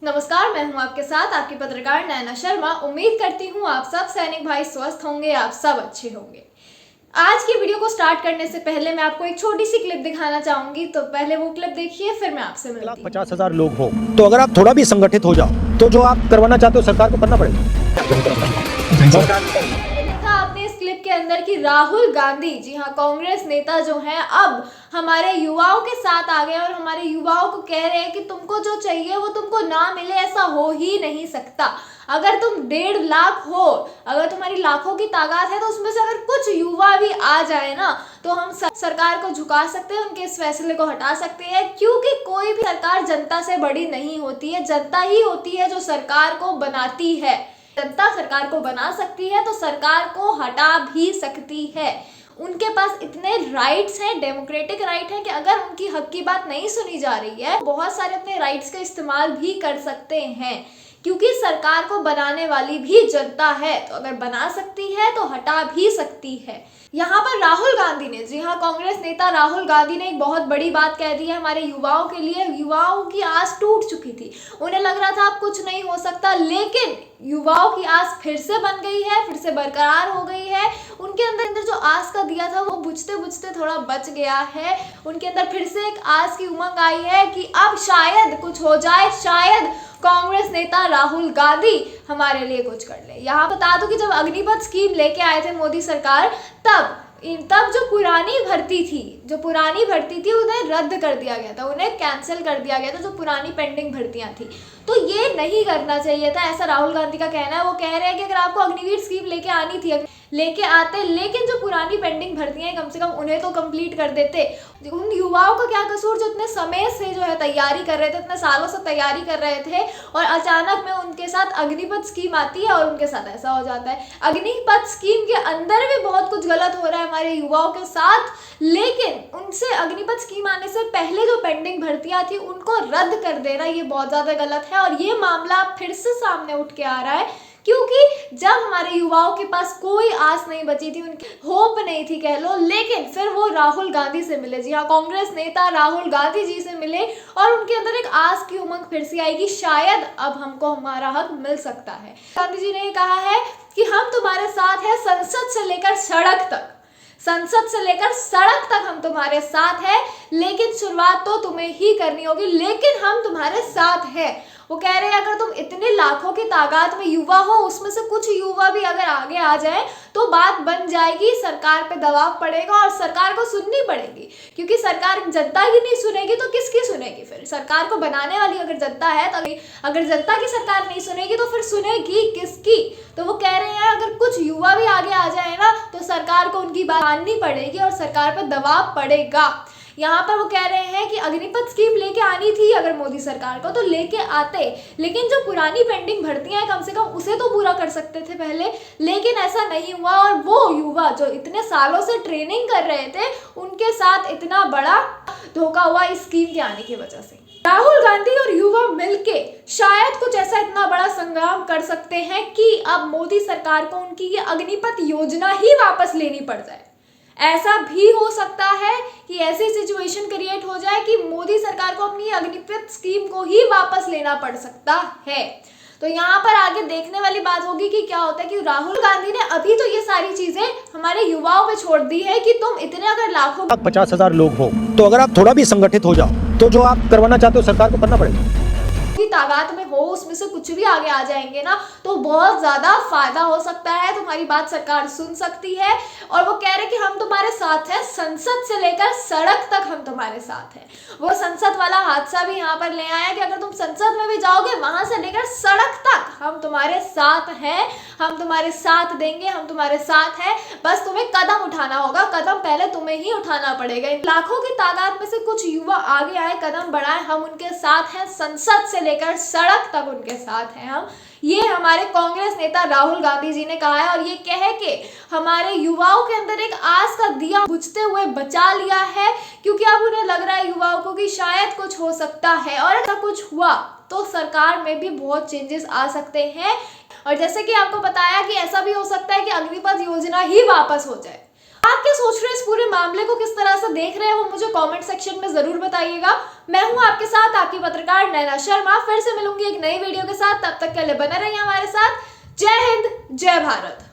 नमस्कार, मैं हूं आपके साथ आपकी पत्रकार नैना शर्मा। उम्मीद करती हूं आप सब सैनिक भाई स्वस्थ होंगे, आप सब अच्छे होंगे। आज की वीडियो को स्टार्ट करने से पहले मैं आपको एक छोटी सी क्लिप दिखाना चाहूंगी, तो पहले वो क्लिप देखिए, फिर मैं आपसे मिलती हूं। 50,000 लोग हो तो अगर आप थोड़ा भी संगठित हो जाओ तो जो आप करवाना चाहते हो सरकार को करना पड़ेगा। देखा आपने इस क्लिप के अंदर कि राहुल गांधी, जी हाँ, कांग्रेस नेता जो हैं, अब हमारे युवाओं के साथ आ गए और हमारे युवाओं को कह रहे हैं कि तुमको जो चाहिए वो तुमको ना मिले, ऐसा हो ही नहीं सकता। अगर तुम 1.5 लाख हो, अगर तुम्हारी लाखों की तादाद है, तो उसमें से अगर कुछ युवा भी आ जाए ना, तो हम सरकार को झुका सकते हैं, उनके इस फैसले को हटा सकते हैं। क्योंकि कोई भी सरकार जनता से बड़ी नहीं होती है, जनता ही होती है जो सरकार को बनाती है। जनता सरकार को बना सकती है तो सरकार को हटा भी सकती है। उनके पास इतने राइट्स हैं, डेमोक्रेटिक राइट है, कि अगर उनकी हक की बात नहीं सुनी जा रही है, बहुत सारे अपने राइट्स का इस्तेमाल भी कर सकते हैं। क्योंकि सरकार को बनाने वाली भी जनता है, तो अगर बना सकती है तो हटा भी सकती है। यहाँ पर राहुल गांधी ने, जी हाँ, कांग्रेस नेता राहुल गांधी ने एक बहुत बड़ी बात कह दी है हमारे युवाओं के लिए। युवाओं की आस टूट चुकी थी, उन्हें लग रहा था अब कुछ नहीं हो सकता, लेकिन युवाओं की आस फिर से बन गई है, फिर से बरकरार हो गई है। उनके अंदर जो आस का दिया था वो बुझते बुझते थोड़ा बच गया है। उनके अंदर फिर से एक आस की उमंग आई है कि अब शायद कुछ हो जाए, शायद कांग्रेस नेता राहुल गांधी हमारे लिए कुछ कर ले। यहाँ बता दूं कि जब अग्निपथ स्कीम लेके आए थे मोदी सरकार, तब जो पुरानी भर्ती थी उन्हें रद्द कर दिया गया था, उन्हें कैंसिल कर दिया गया था, जो पुरानी पेंडिंग भर्तियां थी। तो ये नहीं करना चाहिए था, ऐसा राहुल गांधी का कहना है। वो कह रहे हैं कि अगर आपको अग्निवीर स्कीम लेके आनी थी, लेके आते, लेकिन जो पुरानी पेंडिंग भर्तियां कम से कम उन्हें तो कंप्लीट कर देते। उन युवाओं का क्या कसूर जो इतने समय से जो है तैयारी कर रहे थे, इतने सालों से तैयारी कर रहे थे, और अचानक में उनके साथ अग्निपथ स्कीम आती है और उनके साथ ऐसा हो जाता है। अग्निपथ स्कीम के अंदर भी बहुत कुछ गलत हो रहा है हमारे युवाओं के साथ, लेकिन उनसे अग्निपथ स्कीम आने से पहले जो पेंडिंग भर्तियां थी उनको रद्द कर देना, ये बहुत ज्यादा गलत है। और ये मामला फिर से सामने उठ के आ रहा है, क्योंकि जब हमारे युवाओं के पास कोई आस नहीं बची थी, उनकी होप नहीं थी कह लो, लेकिन फिर वो राहुल गांधी से मिले, जी हाँ, कांग्रेस नेता राहुल गांधी जी से मिले, और उनके अंदर एक आस की उमंग फिर से आएगी, शायद अब हमको हमारा हक मिल सकता है। गांधी जी ने कहा है कि हम तुम्हारे साथ हैं, संसद से लेकर सड़क तक हम तुम्हारे साथ हैं, लेकिन शुरुआत तो तुम्हें ही करनी होगी, लेकिन हम तुम्हारे साथ हैं। वो कह रहे हैं अगर तुम इतने लाखों की तादाद में युवा हो, उसमें से कुछ युवा भी अगर आगे आ जाए तो बात बन जाएगी, सरकार पे दबाव पड़ेगा और सरकार को सुननी पड़ेगी। क्योंकि सरकार जनता की नहीं सुनेगी तो किसकी सुनेगी? फिर सरकार को बनाने वाली अगर जनता है, तो अगर जनता की सरकार नहीं सुनेगी तो फिर सुनेगी किसकी? तो वो कह रहे हैं अगर कुछ युवा भी आगे आ जाए ना, तो सरकार को उनकी बात माननी पड़ेगी और सरकार पर दबाव पड़ेगा। यहाँ पर वो कह रहे हैं कि अग्निपथ स्कीम लेके आनी थी अगर मोदी सरकार को, तो लेके आते, लेकिन जो पुरानी पेंडिंग भर्तियां हैं कम से कम उसे तो पूरा कर सकते थे पहले, लेकिन ऐसा नहीं हुआ। और वो युवा जो इतने सालों से ट्रेनिंग कर रहे थे, उनके साथ इतना बड़ा धोखा हुआ इस स्कीम के आने की वजह से। राहुल गांधी और युवा मिलके शायद कुछ ऐसा इतना बड़ा संग्राम कर सकते हैं कि अब मोदी सरकार को उनकी ये अग्निपथ योजना ही वापस लेनी पड़ जाए। ऐसा भी हो सकता है कि ऐसी सिचुएशन क्रिएट हो जाए कि मोदी सरकार को अपनी अग्निपथ स्कीम को ही वापस लेना पड़ सकता है। तो यहाँ पर आगे देखने वाली बात होगी कि क्या होता है, कि राहुल गांधी ने अभी तो ये सारी चीजें हमारे युवाओं पे छोड़ दी है कि तुम इतने अगर लाखों 50,000 लोग हो तो अगर आप थोड़ा भी संगठित हो जाओ तो जो आप करवाना चाहते हो सरकार को करना पड़ेगा। की तादाद में हो, उसमें से कुछ भी आगे आ जाएंगे ना, तो बहुत ज्यादा फायदा हो सकता है, तुम्हारी बात सरकार सुन सकती है। और वो कह रहे कि हम तुम्हारे साथ हैं, संसद से लेकर सड़क तक हम तुम्हारे साथ हैं। वो संसद वाला हादसा भी यहाँ पर ले आया कि अगर तुम संसद में भी जाओगे, वहां से लेकर सड़क तक हम तुम्हारे साथ हैं, हम तुम्हारे साथ देंगे, हम तुम्हारे साथ हैं। बस तुम्हें कदम उठाना होगा, कदम पहले तुम्हें ही उठाना पड़ेगा। लाखों की तादाद में से कुछ युवा आगे आए, कदम बढ़ाए, हम उनके साथ हैं, संसद से लेकर सड़क तक उनके साथ हैं हम। ये हमारे कांग्रेस नेता राहुल गांधी जी ने कहा है, और ये कह के हमारे युवाओं के अंदर एक आस का दिया बुझते हुए बचा लिया है। क्योंकि अब उन्हें लग रहा है युवाओं को कि शायद कुछ हो सकता है, और अगर कुछ हुआ तो सरकार में भी बहुत चेंजेस आ सकते हैं। और जैसे कि आपको बताया कि ऐसा भी हो सकता है कि अग्निपथ योजना ही वापस हो जाए। आप क्या सोच रहे हैं, इस पूरे मामले को किस तरह से देख रहे हैं, वो मुझे कमेंट सेक्शन में जरूर बताइएगा। मैं हूं आपके साथ आपकी पत्रकार नैना शर्मा, फिर से मिलूंगी एक नई वीडियो के साथ। तब तक के लिए बने रहिए हमारे साथ। जय हिंद, जय भारत।